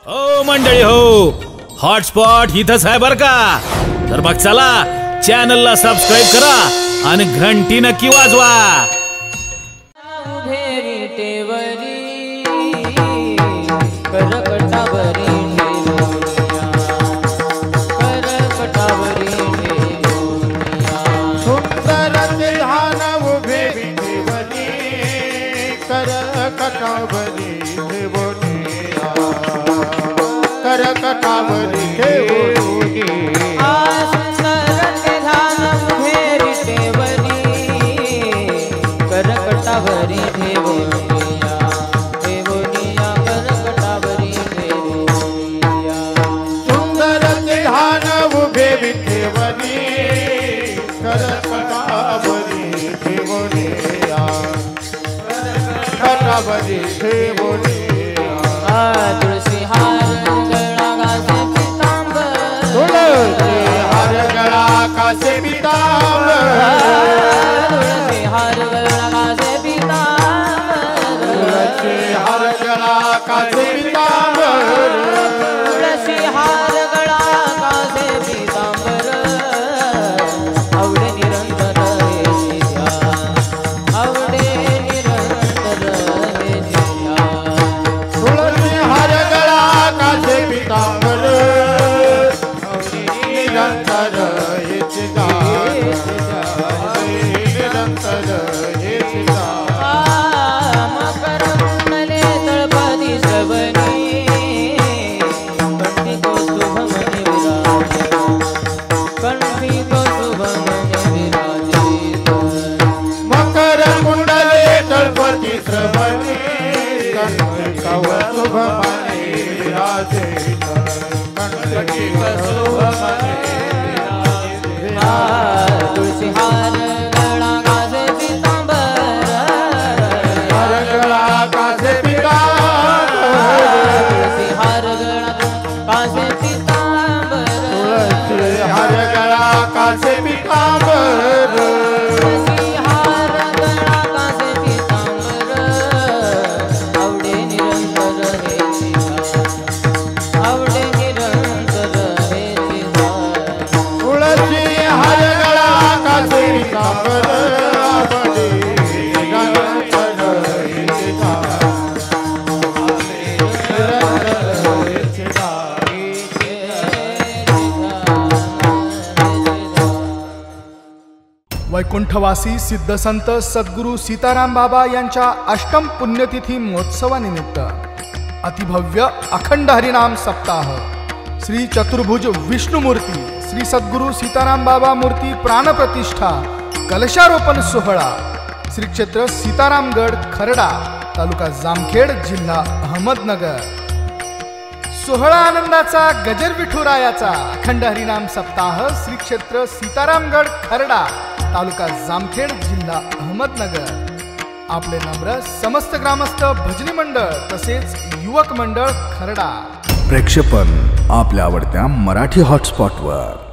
ओ मंडळी हो, हॉटस्पॉट इथंच आहे बर का। तर मग चला चॅनलला सबस्क्राइब करा आणि घंटी नक्की वाजवा। करकटावरी ठेवणी सुंदर ध्यान उभे ठेवणी करकटावरी ठेवणिया ठेवणिया करकटावरी ठेवणिया सुंदर ध्यान उभे ठेवणी करकटावरी ठेवणिया करकटावरी ठेवणिया तुळसी हार कासे पीतांबर तुळसी हार गळा कासे पीतांबर तुळसी हार गळा कासे पीतांबर तुळसी हार गळा कासे पीतांबर आवडे निरंतर हे ध्यान आवडे निरंतर हे ध्यान तुळसी हार गळा कासे पीतांबर निरंतर तुळसी हार गळा कासे पीतांबर हार गळा कासे पीतांबर तुळसी हार गळा कासे पीतांबर तुळसी हार गळा कासे पीतांबर तुळसी हार गळा कासे पीतांबर आवडे निरंतर हे आवडे निरंतर हे तुळसी हार गळा कासे पीतांबर आवडे निरंतर वैकुंठवासी सिद्धसंत सद्गुरू सीताराम बाबा यांच्या अष्टम पुण्यतिथी महोत्सवानिमित्त अतिभव्य अखंड हरिनाम सप्ताह श्री चतुर्भुज विष्णुमूर्ती श्री सद्गुरू सीताराम बाबा मूर्ती प्राणप्रतिष्ठा कलशारोपण सोहळा श्री क्षेत्र सीतारामगड खरडा तालुका जामखेड जिल्हा अहमदनगर। सोहळा आनंदाचा गजर विठुरायाचा अखंड हरिनाम सप्ताह श्री क्षेत्र सीतारामगड खरडा तालुका जामखेड जिल्हा अहमदनगर। आपले नम्र समस्त ग्रामस्थ भजनी मंडळ तसेच युवक मंडळ खरडा। प्रेक्षेपण आपल्या आवडत्या मराठी हॉटस्पॉटवर।